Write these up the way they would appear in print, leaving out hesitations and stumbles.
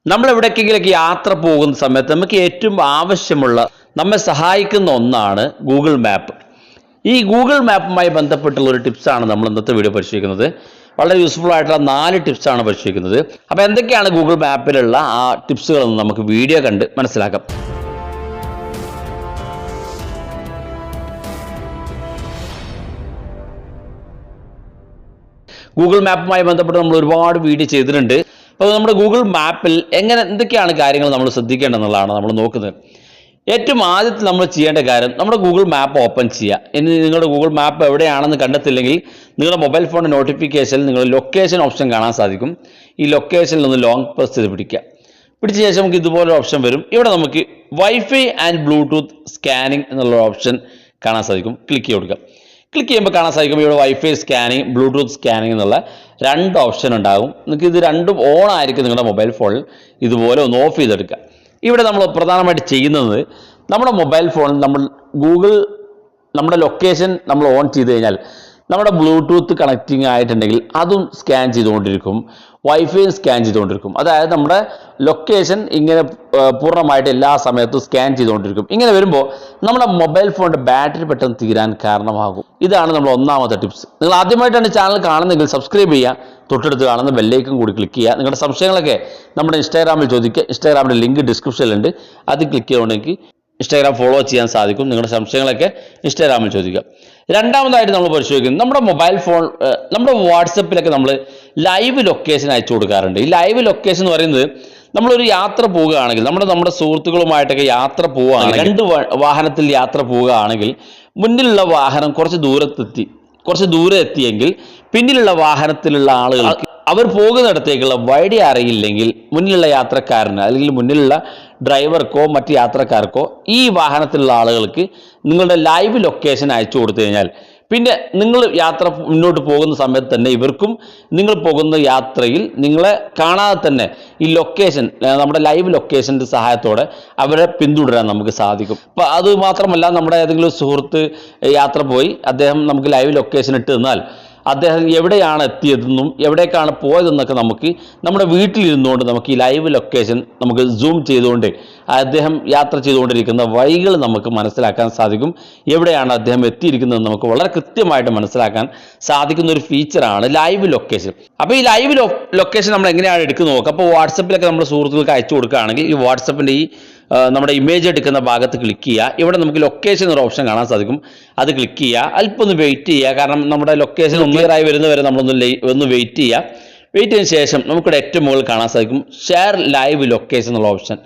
നമ്മൾ എവിടേക്കെങ്കിലൊക്കെ യാത്ര പോകുന്ന സമയത്ത് നമുക്ക് ഏറ്റവും ആവശ്യമുള്ള നമ്മെ സഹായിക്കുന്ന ഒന്നാണ് ഗൂഗിൾ മാപ്പ്. ഈ ഗൂഗിൾ മാപ്പുമായി ബന്ധപ്പെട്ടുള്ള ഒരു ടിപ്സാണ് നമ്മൾ ഇന്നത്തെ വീഡിയോ പരിശോധിക്കുന്നത്. വളരെ യൂസ്ഫുൾ ആയിട്ടുള്ള 4 ടിപ്സാണ് പരിശോധിക്കുന്നത്. അപ്പോൾ എന്തൊക്കെയാണ് ഗൂഗിൾ മാപ്പിലുള്ള ആ ടിപ്സുകളെന്ന് നമുക്ക് വീഡിയോ കണ്ട് മനസ്സിലാക്കാം. ഗൂഗിൾ മാപ്പുമായി ബന്ധപ്പെട്ട് നമ്മൾ ഒരുപാട് വീഡിയോ ചെയ്തിട്ടുണ്ട്. അപ്പോൾ നമ്മുടെ ഗൂഗിൾ മാപ്പിൽ എന്തൊക്കെയാണ് കാര്യങ്ങൾ നമ്മൾ ശ്രദ്ധിക്കേണ്ടതെന്നുള്ളതാണ് നമ്മൾ നോക്കുന്നത്. ഏറ്റവും ആദ്യത്തിൽ നമ്മൾ ചെയ്യേണ്ട കാര്യം നമ്മുടെ ഗൂഗിൾ മാപ്പ് ഓപ്പൺ ചെയ്യുക. ഇനി നിങ്ങളുടെ ഗൂഗിൾ മാപ്പ് എവിടെയാണെന്ന് കണ്ടെത്തില്ലെങ്കിൽ നിങ്ങളുടെ മൊബൈൽ ഫോണിൻ്റെ നോട്ടിഫിക്കേഷനിൽ നിങ്ങൾ ലൊക്കേഷൻ ഓപ്ഷൻ കാണാൻ സാധിക്കും. ഈ ലൊക്കേഷനിൽ ഒന്ന് ലോങ് പ്രസ് ചെയ്ത് പിടിച്ച ശേഷം നമുക്ക് ഇതുപോലൊരു ഓപ്ഷൻ വരും. ഇവിടെ നമുക്ക് വൈഫൈ ആൻഡ് ബ്ലൂടൂത്ത് സ്കാനിങ് എന്നുള്ള ഓപ്ഷൻ കാണാൻ സാധിക്കും. ക്ലിക്ക് ചെയ്യുമ്പോൾ കാണാൻ സാധിക്കും ഇവിടെ വൈഫൈ സ്കാനിങ്, ബ്ലൂടൂത്ത് സ്കാനിങ് എന്നുള്ള 2 ഓപ്ഷൻ ഉണ്ടാകും. നിങ്ങൾക്ക് ഇത് രണ്ടും ഓൺ ആയിരിക്കും നിങ്ങളുടെ മൊബൈൽ ഫോണിൽ. ഇതുപോലെ ഒന്ന് ഓഫ് ചെയ്തെടുക്കുക. ഇവിടെ നമ്മൾ പ്രധാനമായിട്ട് ചെയ്യുന്നത് നമ്മുടെ മൊബൈൽ ഫോണിൽ നമ്മുടെ ലൊക്കേഷൻ നമ്മൾ ഓൺ ചെയ്ത് കഴിഞ്ഞാൽ നമ്മുടെ ബ്ലൂടൂത്ത് കണക്റ്റിംഗ് ആയിട്ടുണ്ടെങ്കിൽ അതും സ്കാൻ ചെയ്തുകൊണ്ടിരിക്കും, വൈഫൈ സ്കാൻ ചെയ്തുകൊണ്ടിരിക്കും. അതായത് നമ്മുടെ ലൊക്കേഷൻ ഇങ്ങനെ പൂർണ്ണമായിട്ട് എല്ലാ സമയത്തും സ്കാൻ ചെയ്തുകൊണ്ടിരിക്കും. ഇങ്ങനെ വരുമ്പോൾ നമ്മുടെ മൊബൈൽ ഫോണിൻ്റെ ബാറ്ററി പെട്ടെന്ന് തീരാൻ കാരണമാകും. ഇതാണ് നമ്മൾ ഒന്നാമത്തെ ടിപ്സ്. നിങ്ങൾ ആദ്യമായിട്ടാണ് ചാനൽ കാണുന്നതെങ്കിൽ സബ്സ്ക്രൈബ് ചെയ്യുക, തൊട്ടടുത്ത് കാണുന്ന ബെല്ലൈക്കൺ കൂടി ക്ലിക്ക് ചെയ്യുക. നിങ്ങളുടെ സംശയങ്ങളൊക്കെ നമ്മുടെ ഇൻസ്റ്റാഗ്രാമിൽ ചോദിക്കുക. ഇൻസ്റ്റാഗ്രാമിൻ്റെ ലിങ്ക് ഡിസ്ക്രിപ്ഷനിലുണ്ട്. അത് ക്ലിക്ക് ചെയ്യുകയാണെങ്കിൽ ഇൻസ്റ്റാഗ്രാം ഫോളോ ചെയ്യാൻ സാധിക്കും. നിങ്ങളുടെ സംശയങ്ങളൊക്കെ ഇൻസ്റ്റാഗ്രാമിൽ ചോദിക്കുക. രണ്ടാമതായിട്ട് നമ്മൾ പരിശോധിക്കുന്നത് നമ്മുടെ മൊബൈൽ ഫോൺ, നമ്മുടെ വാട്സപ്പിലൊക്കെ നമ്മൾ ലൈവ് ലൊക്കേഷൻ അയച്ചു കൊടുക്കാറുണ്ട്. ഈ ലൈവ് ലൊക്കേഷൻ എന്ന് പറയുന്നത് നമ്മളൊരു യാത്ര പോവുകയാണെങ്കിൽ നമ്മുടെ സുഹൃത്തുക്കളുമായിട്ടൊക്കെ യാത്ര പോവുകയാണെങ്കിൽ 2 വാഹനത്തിൽ യാത്ര പോവുകയാണെങ്കിൽ മുന്നിലുള്ള വാഹനം കുറച്ച് ദൂരെ എത്തിയെങ്കിൽ പിന്നിലുള്ള വാഹനത്തിലുള്ള ആളുകൾക്ക് അവർ പോകുന്നിടത്തേക്കുള്ള വഴി അറിയില്ലെങ്കിൽ മുന്നിലുള്ള യാത്രക്കാരന് അല്ലെങ്കിൽ മുന്നിലുള്ള ഡ്രൈവർക്കോ മറ്റ് യാത്രക്കാർക്കോ ഈ വാഹനത്തിലുള്ള ആളുകൾക്ക് നിങ്ങളുടെ ലൈവ് ലൊക്കേഷൻ അയച്ചു കൊടുത്തു കഴിഞ്ഞാൽ പിന്നെ നിങ്ങൾ യാത്ര മുന്നോട്ട് പോകുന്ന സമയത്ത് തന്നെ ഇവർക്കും നിങ്ങൾ പോകുന്ന യാത്രയിൽ നിങ്ങളെ കാണാതെ തന്നെ ഈ ലൊക്കേഷൻ, നമ്മുടെ ലൈവ് ലൊക്കേഷൻ്റെ സഹായത്തോടെ അവരെ പിന്തുടരാൻ നമുക്ക് സാധിക്കും. അപ്പോൾ അതുമാത്രമല്ല, നമ്മുടെ ഏതെങ്കിലും സുഹൃത്ത് യാത്ര പോയി അദ്ദേഹം നമുക്ക് ലൈവ് ലൊക്കേഷൻ ഇട്ട് തന്നാൽ അദ്ദേഹം എവിടെയാണ് എത്തിയതെന്നും എവിടേക്കാണ് പോയതെന്നൊക്കെ നമുക്ക് നമ്മുടെ വീട്ടിലിരുന്നുകൊണ്ട് നമുക്ക് ഈ ലൈവ് ലൊക്കേഷൻ നമുക്ക് സൂം ചെയ്തുകൊണ്ട് അദ്ദേഹം യാത്ര ചെയ്തുകൊണ്ടിരിക്കുന്ന വഴികൾ നമുക്ക് മനസ്സിലാക്കാൻ സാധിക്കും. എവിടെയാണ് അദ്ദേഹം എത്തിയിരിക്കുന്നതെന്ന് നമുക്ക് വളരെ കൃത്യമായിട്ട് മനസ്സിലാക്കാൻ സാധിക്കുന്ന ഒരു ഫീച്ചറാണ് ലൈവ് ലൊക്കേഷൻ. അപ്പോൾ ഈ ലൈവ് ലൊക്കേഷൻ നമ്മൾ എങ്ങനെയാണ് എടുക്കുന്നത് നോക്കാം. അപ്പോൾ വാട്സപ്പിലൊക്കെ നമ്മുടെ സുഹൃത്തുക്കൾക്ക് അയച്ചു കൊടുക്കുകയാണെങ്കിൽ ഈ വാട്സപ്പിൻ്റെ നമ്മുടെ ഇമേജ് എടുക്കുന്ന ഭാഗത്ത് ക്ലിക്ക് ചെയ്യുക. ഇവിടെ നമുക്ക് ലൊക്കേഷൻ ഒരു ഓപ്ഷൻ കാണാൻ സാധിക്കും. അത് ക്ലിക്ക് ചെയ്യുക. അല്പം ഒന്ന് വെയിറ്റ് ചെയ്യുക. കാരണം നമ്മുടെ ലൊക്കേഷൻ ക്ലിയറായി വരുന്നവരെ നമ്മളൊന്ന് വെയിറ്റ് ചെയ്യുക. വെയിറ്റ് ചെയ്തതിന് ശേഷം നമുക്കിവിടെ ഏറ്റവും മുകളിൽ കാണാൻ സാധിക്കും ഷെയർ ലൈവ് ലൊക്കേഷൻ എന്നുള്ള ഓപ്ഷൻ.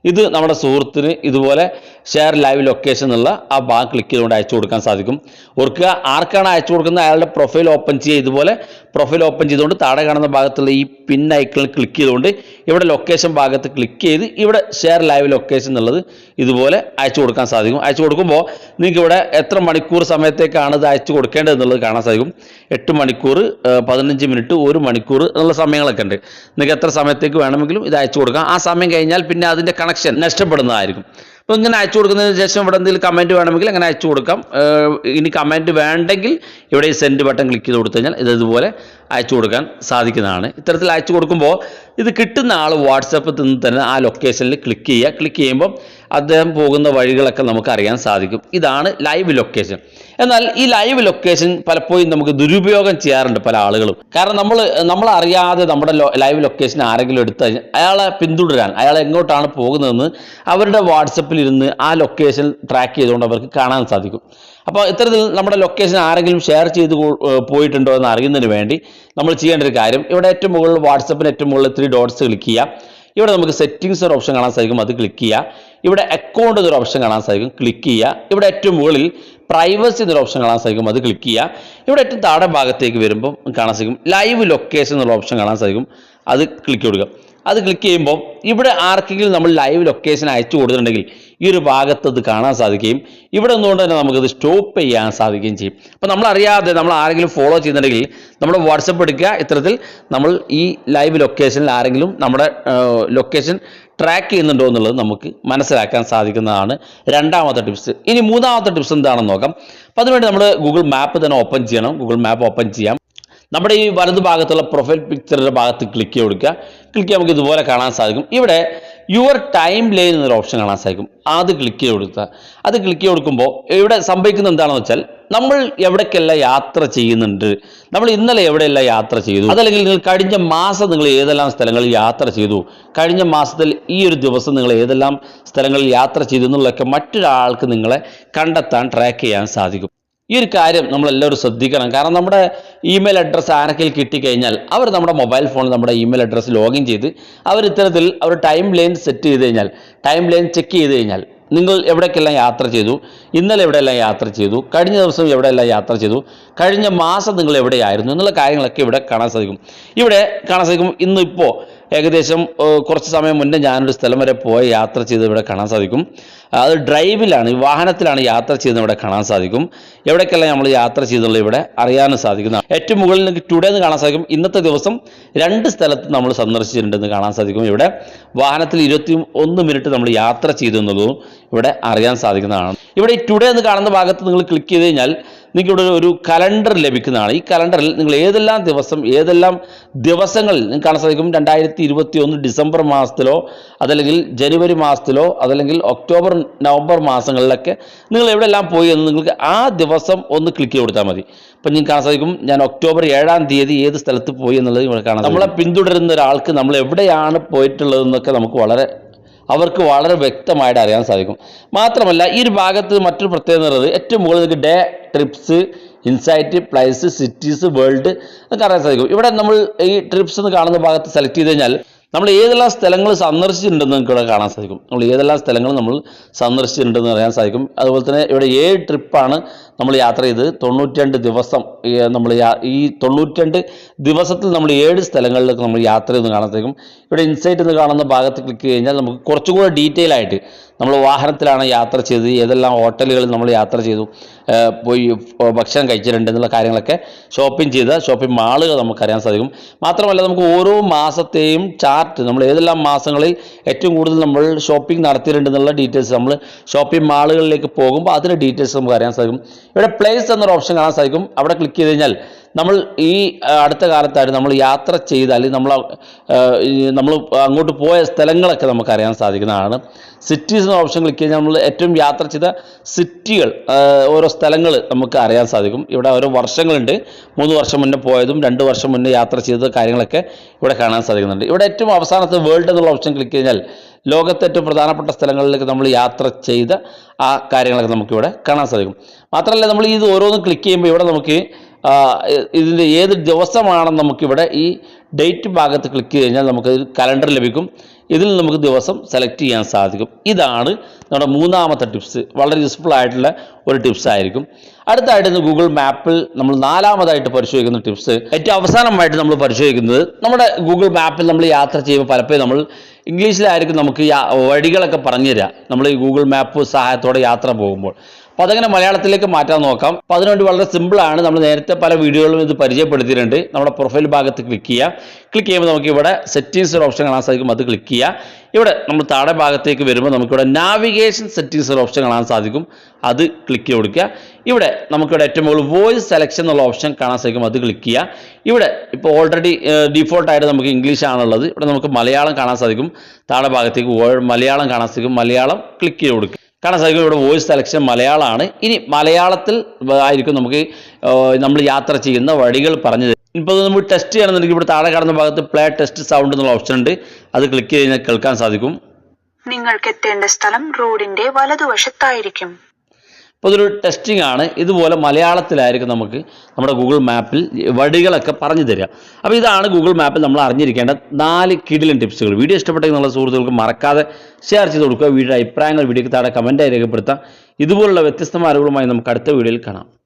ഇത് നമ്മുടെ സുഹൃത്തിന് ഇതുപോലെ ഷെയർ ലൈവ് ലൊക്കേഷൻ എന്നുള്ള ആ ഭാഗം ക്ലിക്ക് ചെയ്തുകൊണ്ട് അയച്ചു കൊടുക്കാൻ സാധിക്കും. ഓർക്കുക, ആർക്കാണ് അയച്ചു കൊടുക്കുന്നത് അയാളുടെ പ്രൊഫൈൽ ഓപ്പൺ ചെയ്യുക. ഇതുപോലെ പ്രൊഫൈൽ ഓപ്പൺ ചെയ്തുകൊണ്ട് താഴെ കാണുന്ന ഭാഗത്തുള്ള ഈ പിൻ ഐക്കണിൽ ക്ലിക്ക് ചെയ്തുകൊണ്ട് ഇവിടെ ലൊക്കേഷൻ ഭാഗത്ത് ക്ലിക്ക് ചെയ്ത് ഇവിടെ ഷെയർ ലൈവ് ലൊക്കേഷൻ എന്നുള്ളത് ഇതുപോലെ അയച്ചു കൊടുക്കാൻ സാധിക്കും. അയച്ചു കൊടുക്കുമ്പോൾ നിങ്ങൾക്ക് ഇവിടെ എത്ര മണിക്കൂർ സമയത്തേക്കാണ് ഇത് അയച്ചു കൊടുക്കേണ്ടത് എന്നുള്ളത് കാണാൻ സാധിക്കും. 8 മണിക്കൂർ, 15 മിനിറ്റ്, 1 മണിക്കൂർ എന്നുള്ള സമയങ്ങളൊക്കെ ഉണ്ട്. നിങ്ങൾക്ക് എത്ര സമയത്തേക്ക് വേണമെങ്കിലും ഇത് അയച്ചു കൊടുക്കാം. ആ സമയം കഴിഞ്ഞാൽ പിന്നെ അതിൻ്റെ കണക്ഷൻ നഷ്ടപ്പെടുന്നതായിരിക്കും. അപ്പോൾ ഇങ്ങനെ അയച്ചു കൊടുക്കുന്നതിന് ശേഷം ഇവിടെ എന്തെങ്കിലും കമൻറ്റ് വേണമെങ്കിൽ അങ്ങനെ അയച്ചു കൊടുക്കാം. ഇനി കമൻറ്റ് വേണ്ടെങ്കിൽ ഇവിടെ ഈ സെൻഡ് ബട്ടൺ ക്ലിക്ക് ചെയ്ത് കൊടുത്തു കഴിഞ്ഞാൽ ഇതുപോലെ അയച്ചു കൊടുക്കാൻ സാധിക്കുന്നതാണ്. ഇത്തരത്തിൽ അയച്ചു കൊടുക്കുമ്പോൾ ഇത് കിട്ടുന്ന ആൾ വാട്സപ്പിൽ നിന്ന് തന്നെ ആ ലൊക്കേഷനിൽ ക്ലിക്ക് ചെയ്യുക. ക്ലിക്ക് ചെയ്യുമ്പോൾ അദ്ദേഹം പോകുന്ന വഴികളൊക്കെ നമുക്ക് അറിയാൻ സാധിക്കും. ഇതാണ് ലൈവ് ലൊക്കേഷൻ. എന്നാൽ ഈ ലൈവ് ലൊക്കേഷൻ പലപ്പോഴും നമുക്ക് ദുരുപയോഗം ചെയ്യാറുണ്ട് പല ആളുകളും. കാരണം നമ്മൾ അറിയാതെ നമ്മുടെ ലൈവ് ലൊക്കേഷൻ ആരെങ്കിലും എടുത്തു കഴിഞ്ഞാൽ അയാളെ പിന്തുടരാൻ, അയാൾ എങ്ങോട്ടാണ് പോകുന്നതെന്ന് അവരുടെ വാട്സപ്പിൽ ഇരുന്ന് ആ ലൊക്കേഷൻ ട്രാക്ക് ചെയ്തുകൊണ്ട് അവർക്ക് കാണാൻ സാധിക്കും. അപ്പോൾ ഇത്തരത്തിൽ നമ്മുടെ ലൊക്കേഷൻ ആരെങ്കിലും ഷെയർ ചെയ്ത് പോയിട്ടുണ്ടോ എന്ന് അറിയുന്നതിന് വേണ്ടി നമ്മൾ ചെയ്യേണ്ട ഒരു കാര്യം, ഇവിടെ ഏറ്റവും മുകളിൽ വാട്സപ്പിന് ഏറ്റവും മുകളിൽ 3 ഡോട്ട്സ് ക്ലിക്ക് ചെയ്യുക. ഇവിടെ നമുക്ക് സെറ്റിംഗ്സ് ഒരു ഓപ്ഷൻ കാണാൻ സാധിക്കും. അത് ക്ലിക്ക് ചെയ്യുക. ഇവിടെ അക്കൗണ്ട് എന്നൊരു ഓപ്ഷൻ കാണാൻ സാധിക്കും. ക്ലിക്ക് ചെയ്യുക. ഇവിടെ ഏറ്റവും മുകളിൽ പ്രൈവസി എന്നൊരു ഓപ്ഷൻ കാണാൻ സാധിക്കും. അത് ക്ലിക്ക് ചെയ്യുക. ഇവിടെ ഏറ്റവും താഴെ ഭാഗത്തേക്ക് വരുമ്പോൾ കാണാൻ സാധിക്കും ലൈവ് ലൊക്കേഷൻ എന്നുള്ള ഓപ്ഷൻ കാണാൻ സാധിക്കും. അത് ക്ലിക്ക് കൊടുക്കുക. അത് ക്ലിക്ക് ചെയ്യുമ്പോൾ ഇവിടെ ആർക്കെങ്കിലും നമ്മൾ ലൈവ് ലൊക്കേഷൻ അയച്ചു കൊടുത്തിട്ടുണ്ടെങ്കിൽ ഈ ഒരു ഭാഗത്ത് അത് കാണാൻ സാധിക്കുകയും ഇവിടെ നിന്നുകൊണ്ട് തന്നെ നമുക്കത് സ്റ്റോപ്പ് ചെയ്യാൻ സാധിക്കുകയും ചെയ്യും. അപ്പോൾ നമ്മളറിയാതെ നമ്മൾ ആരെങ്കിലും ഫോളോ ചെയ്യുന്നുണ്ടെങ്കിൽ നമ്മുടെ വാട്സപ്പ് എടുക്കുക. ഇത്തരത്തിൽ നമ്മൾ ഈ ലൈവ് ലൊക്കേഷനിൽ ആരെങ്കിലും നമ്മുടെ ലൊക്കേഷൻ ട്രാക്ക് ചെയ്യുന്നുണ്ടോ എന്നുള്ളത് നമുക്ക് മനസ്സിലാക്കാൻ സാധിക്കുന്നതാണ് രണ്ടാമത്തെ ടിപ്സ്. ഇനി മൂന്നാമത്തെ ടിപ്സ് എന്താണെന്ന് നോക്കാം. അപ്പോൾ അതിനുവേണ്ടി നമ്മൾ ഗൂഗിൾ മാപ്പ് തന്നെ ഓപ്പൺ ചെയ്യണം. ഗൂഗിൾ മാപ്പ് ഓപ്പൺ ചെയ്യാം. നമ്മുടെ ഈ വലതു ഭാഗത്തുള്ള പ്രൊഫൈൽ പിക്ചറിൻ്റെ ഭാഗത്ത് ക്ലിക്ക് ചെയ്ത് കൊടുക്കുക. ക്ലിക്ക് ചെയ്യാൻ നമുക്ക് ഇതുപോലെ കാണാൻ സാധിക്കും. ഇവിടെ യുവർ ടൈം ലൈൻ എന്നൊരു ഓപ്ഷൻ കാണാൻ സാധിക്കും. അത് ക്ലിക്ക് ചെയ്ത് കൊടുക്കുക. അത് ക്ലിക്ക് ചെയ്ത് കൊടുക്കുമ്പോൾ ഇവിടെ സംഭവിക്കുന്നത് എന്താണെന്ന് വെച്ചാൽ നമ്മൾ എവിടേക്കെല്ലാം യാത്ര ചെയ്യുന്നുണ്ട്, നമ്മൾ ഇന്നലെ എവിടെയെല്ലാം യാത്ര ചെയ്തു, അതല്ലെങ്കിൽ നിങ്ങൾ കഴിഞ്ഞ മാസം നിങ്ങൾ ഏതെല്ലാം സ്ഥലങ്ങളിൽ യാത്ര ചെയ്തു, കഴിഞ്ഞ മാസത്തിൽ ഈ ഒരു ദിവസം നിങ്ങൾ ഏതെല്ലാം സ്ഥലങ്ങളിൽ യാത്ര ചെയ്തു എന്നുള്ളതൊക്കെ മറ്റൊരാൾക്ക് നിങ്ങളെ കണ്ടെത്താൻ ട്രാക്ക് ചെയ്യാൻ സാധിക്കും. ഈ ഒരു കാര്യം നമ്മളെല്ലാവരും ശ്രദ്ധിക്കണം. കാരണം നമ്മുടെ ഇമെയിൽ അഡ്രസ്സ് ആരെങ്കിലും കിട്ടിക്കഴിഞ്ഞാൽ അവർ നമ്മുടെ മൊബൈൽ ഫോണിൽ നമ്മുടെ ഇമെയിൽ അഡ്രസ്സ് ലോഗിൻ ചെയ്ത് അവർ ഇത്തരത്തിൽ അവർ ടൈം ലൈൻ സെറ്റ് ചെയ്ത് കഴിഞ്ഞാൽ, ടൈം ലൈൻ ചെക്ക് ചെയ്ത് കഴിഞ്ഞാൽ നിങ്ങൾ എവിടേക്കെല്ലാം യാത്ര ചെയ്തു, ഇന്നലെ എവിടെയെല്ലാം യാത്ര ചെയ്തു, കഴിഞ്ഞ ദിവസം എവിടെയെല്ലാം യാത്ര ചെയ്തു, കഴിഞ്ഞ മാസം നിങ്ങൾ എവിടെയായിരുന്നു എന്നുള്ള കാര്യങ്ങളൊക്കെ ഇവിടെ കാണാൻ സാധിക്കും. ഇവിടെ കാണാൻ സാധിക്കും. ഇന്നിപ്പോൾ ഏകദേശം കുറച്ച് സമയം മുന്നേ ഞാനൊരു സ്ഥലം വരെ പോയി യാത്ര ചെയ്ത് ഇവിടെ കാണാൻ സാധിക്കും. അത് ഡ്രൈവിലാണ്, വാഹനത്തിലാണ് യാത്ര ചെയ്യുന്നത് ഇവിടെ കാണാൻ സാധിക്കും. എവിടേക്കെല്ലാം നമ്മൾ യാത്ര ചെയ്തുള്ളത് ഇവിടെ അറിയാനും സാധിക്കുന്നതാണ്. ഏറ്റവും മുകളിൽ നിങ്ങൾക്ക് ടുഡേ എന്ന് കാണാൻ സാധിക്കും. ഇന്നത്തെ ദിവസം 2 സ്ഥലത്ത് നമ്മൾ സന്ദർശിച്ചിട്ടുണ്ടെന്ന് കാണാൻ സാധിക്കും. ഇവിടെ വാഹനത്തിൽ 21 മിനിറ്റ് നമ്മൾ യാത്ര ചെയ്തു എന്നുള്ളതും ഇവിടെ അറിയാൻ സാധിക്കുന്നതാണ്. ഇവിടെ ഈ ടുഡേ എന്ന് കാണുന്ന ഭാഗത്ത് നിങ്ങൾ ക്ലിക്ക് ചെയ്ത് കഴിഞ്ഞാൽ നിങ്ങൾക്ക് ഇവിടെ ഒരു കലണ്ടർ ലഭിക്കുന്നതാണ്. ഈ കലണ്ടറിൽ നിങ്ങൾ ഏതെല്ലാം ദിവസങ്ങളിൽ നിങ്ങൾക്ക് കാണാൻ സാധിക്കും. 2021 ഡിസംബർ മാസത്തിലോ അതല്ലെങ്കിൽ ജനുവരി മാസത്തിലോ അതല്ലെങ്കിൽ ഒക്ടോബർ നവംബർ മാസങ്ങളിലൊക്കെ നിങ്ങൾ എവിടെയെല്ലാം പോയി എന്ന് നിങ്ങൾക്ക് ആ ദിവസം ഒന്ന് ക്ലിക്ക് ചെയ്ത് കൊടുത്താൽ മതി. അപ്പം നിങ്ങൾക്ക് കാണാൻ സാധിക്കും ഞാൻ ഒക്ടോബർ 7-ാം തീയതി ഏത് സ്ഥലത്ത് പോയി എന്നുള്ളത് ഇവിടെ കാണാം. നമ്മളെ പിന്തുടരുന്ന ഒരാൾക്ക് നമ്മൾ എവിടെയാണ് പോയിട്ടുള്ളതെന്നൊക്കെ അവർക്ക് വളരെ വ്യക്തമായിട്ട് അറിയാൻ സാധിക്കും. മാത്രമല്ല ഈ ഒരു ഭാഗത്ത് മറ്റൊരു പ്രത്യേകത എന്ന് പറയുന്നത് ഏറ്റവും മുകളിൽ നിങ്ങൾക്ക് day, TRIPS, insight, place, cities, world എന്നൊക്കെ അറിയാൻ സാധിക്കും. ഇവിടെ നമ്മൾ ഈ ട്രിപ്സ് എന്ന് കാണുന്ന ഭാഗത്ത് സെലക്ട് ചെയ്ത് കഴിഞ്ഞാൽ നമ്മൾ ഏതെല്ലാം സ്ഥലങ്ങൾ സന്ദർശിച്ചിട്ടുണ്ടെന്ന് നിങ്ങൾക്ക് ഇവിടെ കാണാൻ സാധിക്കും. നമ്മൾ ഏതെല്ലാം സ്ഥലങ്ങൾ നമ്മൾ സന്ദർശിച്ചിട്ടുണ്ടെന്ന് അറിയാൻ സാധിക്കും. അതുപോലെ തന്നെ ഇവിടെ 7 ട്രിപ്പാണ് നമ്മൾ യാത്ര ചെയ്ത് 92 ദിവസം നമ്മൾ ഈ 92 ദിവസത്തിൽ നമ്മൾ 7 സ്ഥലങ്ങളിലേക്ക് നമ്മൾ യാത്ര ചെയ്ത് കാണാൻ സാധിക്കും. ഇവിടെ ഇൻസൈറ്റ് എന്ന് കാണുന്ന ഭാഗത്ത് ക്ലിക്ക് കഴിഞ്ഞാൽ നമുക്ക് കുറച്ചുകൂടെ ഡീറ്റെയിൽ ആയിട്ട് നമ്മൾ വാഹനത്തിലാണ് യാത്ര ചെയ്തത്, ഏതെല്ലാം ഹോട്ടലുകളിൽ നമ്മൾ യാത്ര ചെയ്തു, പോയി ഭക്ഷണം കഴിച്ചിട്ടുണ്ട് എന്നുള്ള കാര്യങ്ങളൊക്കെ ഷോപ്പിംഗ് മാളുകൾ നമുക്കറിയാൻ സാധിക്കും. മാത്രമല്ല നമുക്ക് ഓരോ മാസത്തെയും ചാർട്ട്, നമ്മൾ ഏതെല്ലാം മാസങ്ങളിൽ ഏറ്റവും കൂടുതൽ നമ്മൾ ഷോപ്പിംഗ് നടത്തിയിട്ടുണ്ടെന്നുള്ള ഡീറ്റെയിൽസ് നമ്മൾ ഷോപ്പിംഗ് മാളുകളിലേക്ക് പോകുമ്പോൾ അതിൻ്റെ ഡീറ്റെയിൽസ് നമുക്ക് അറിയാൻ സാധിക്കും. ഇവിടെ പ്ലേസ് എന്നൊരു ഓപ്ഷൻ കാണാൻ സാധിക്കും. അവിടെ ക്ലിക്ക് ചെയ്ത് കഴിഞ്ഞാൽ നമ്മൾ ഈ അടുത്ത കാലത്തായിട്ട് നമ്മൾ യാത്ര ചെയ്ത് അല്ലെങ്കിൽ നമ്മൾ അങ്ങോട്ട് പോയ സ്ഥലങ്ങളൊക്കെ നമുക്ക് അറിയാൻ സാധിക്കുന്നതാണ്. സിറ്റീസ് എന്ന ഓപ്ഷൻ ക്ലിക്ക് ചെയ്താൽ നമ്മൾ ഏറ്റവും യാത്ര ചെയ്ത സിറ്റികൾ, ഓരോ സ്ഥലങ്ങൾ നമുക്ക് അറിയാൻ സാധിക്കും. ഇവിടെ ഓരോ വർഷങ്ങളുണ്ട്. 3 വർഷം മുന്നേ പോയതും 2 വർഷം മുന്നേ യാത്ര ചെയ്ത കാര്യങ്ങളൊക്കെ ഇവിടെ കാണാൻ സാധിക്കുന്നുണ്ട്. ഇവിടെ ഏറ്റവും അവസാനത്തെ വേൾഡ് എന്നുള്ള ഓപ്ഷൻ ക്ലിക്ക് കഴിഞ്ഞാൽ ലോകത്തെ ഏറ്റവും പ്രധാനപ്പെട്ട സ്ഥലങ്ങളിലേക്ക് നമ്മൾ യാത്ര ചെയ്ത ആ കാര്യങ്ങളൊക്കെ നമുക്കിവിടെ കാണാൻ സാധിക്കും. മാത്രമല്ല നമ്മൾ ഇത് ഓരോന്നും ക്ലിക്ക് ചെയ്യുമ്പോൾ ഇവിടെ നമുക്ക് ഇതിൻ്റെ ഏത് ദിവസമാണെന്ന് നമുക്കിവിടെ ഈ ഡേറ്റ് ഭാഗത്ത് ക്ലിക്ക് കഴിഞ്ഞാൽ നമുക്ക് കലണ്ടർ ലഭിക്കും. ഇതിൽ നമുക്ക് ദിവസം സെലക്ട് ചെയ്യാൻ സാധിക്കും. ഇതാണ് നമ്മുടെ 3ാമത്തെ ടിപ്സ്. വളരെ യൂസ്ഫുൾ ആയിട്ടുള്ള ഒരു ടിപ്സ് ആയിരിക്കും. അടുത്തായിട്ട് ഗൂഗിൾ മാപ്പിൽ നമ്മൾ 4ാമതായിട്ട് പരിശോധിക്കുന്ന ടിപ്സ്, ഏറ്റവും അവസാനമായിട്ട് നമ്മൾ പരിശോധിക്കുന്നത് നമ്മുടെ ഗൂഗിൾ മാപ്പിൽ നമ്മൾ യാത്ര ചെയ്യുമ്പോൾ പലപ്പോഴും നമ്മൾ ഇംഗ്ലീഷിലായിരിക്കും നമുക്ക് വഴികളൊക്കെ പറഞ്ഞു തരിക നമ്മൾ ഈ ഗൂഗിൾ മാപ്പ് സഹായത്തോടെ യാത്ര പോകുമ്പോൾ. അപ്പോൾ അതങ്ങനെ മലയാളത്തിലേക്ക് മാറ്റാൻ നോക്കാം. അപ്പോൾ അതിനുവേണ്ടി വളരെ സിമ്പിളാണ്. നമ്മൾ നേരത്തെ പല വീഡിയോകളിലും ഇത് പരിചയപ്പെടുത്തിയിട്ടുണ്ട്. നമ്മുടെ പ്രൊഫൈൽ ഭാഗത്ത് ക്ലിക്ക് ചെയ്യുക. ക്ലിക്ക് ചെയ്യുമ്പോൾ നമുക്ക് ഇവിടെ സെറ്റിങ്സ് ഒരു ഓപ്ഷൻ കാണാൻ സാധിക്കും. അത് ക്ലിക്ക് ചെയ്യുക. ഇവിടെ നമ്മൾ താഴെ ഭാഗത്തേക്ക് വരുമ്പോൾ നമുക്കിവിടെ നാവിഗേഷൻ സെറ്റിങ്സ് ഒരു ഓപ്ഷൻ കാണാൻ സാധിക്കും. അത് ക്ലിക്ക് ചെയ്ത് കൊടുക്കുക. ഇവിടെ നമുക്കിവിടെ ഏറ്റവും മുകളിൽ വോയിസ് സെലക്ഷൻ എന്നുള്ള ഓപ്ഷൻ കാണാൻ സാധിക്കും. അത് ക്ലിക്ക് ചെയ്യുക. ഇവിടെ ഇപ്പോൾ ഓൾറെഡി ഡീഫോൾട്ടായിട്ട് നമുക്ക് ഇംഗ്ലീഷ് ആണുള്ളത്. ഇവിടെ നമുക്ക് മലയാളം കാണാൻ സാധിക്കും. താഴെ ഭാഗത്തേക്ക് മലയാളം കാണാൻ സാധിക്കും. മലയാളം ക്ലിക്ക് ചെയ്ത് കൊടുക്കുക. കാണാൻ സാധിക്കും ഇവിടെ വോയിസ് സെലക്ഷൻ മലയാളമാണ്. ഇനി മലയാളത്തിൽ ആയിരിക്കും നമുക്ക് നമ്മൾ യാത്ര ചെയ്യുന്ന വഴികൾ പറഞ്ഞു തരും. ഇപ്പോൾ നമ്മൾ ടെസ്റ്റ് ചെയ്യണമെന്നുണ്ടെങ്കിൽ ഇവിടെ താഴെ കാണുന്ന ഭാഗത്ത് പ്ലേ ടെസ്റ്റ് സൗണ്ട് എന്നുള്ള ഓപ്ഷൻ ഉണ്ട്. അത് ക്ലിക്ക് ചെയ്ത് കഴിഞ്ഞാൽ കേൾക്കാൻ സാധിക്കും. നിങ്ങൾക്ക് എത്തേണ്ട സ്ഥലം റോഡിന്റെ വലതുവശത്തായിരിക്കും. അപ്പോൾ ഇതൊരു ടെസ്റ്റിംഗ് ആണ്. ഇതുപോലെ മലയാളത്തിലായിരിക്കും നമുക്ക് നമ്മുടെ ഗൂഗിൾ മാപ്പിൽ വഴികളൊക്കെ പറഞ്ഞു തരിക. അപ്പോൾ ഇതാണ് ഗൂഗിൾ മാപ്പിൽ നമ്മൾ അറിഞ്ഞിരിക്കേണ്ട 4 കിടിലൻ ടിപ്സുകൾ. വീഡിയോ ഇഷ്ടപ്പെട്ടെങ്കിൽ നിങ്ങളുടെ സുഹൃത്തുക്കൾക്ക് മറക്കാതെ ഷെയർ ചെയ്ത് കൊടുക്കുക. വീഡിയോ അഭിപ്രായങ്ങൾ വീഡിയോക്ക് താഴെ കമൻറ്റായി രേഖപ്പെടുത്താം. ഇതുപോലുള്ള വ്യത്യസ്തമായ അറിവുകളുമായി നമുക്ക് അടുത്ത വീഡിയോയിൽ കാണാം.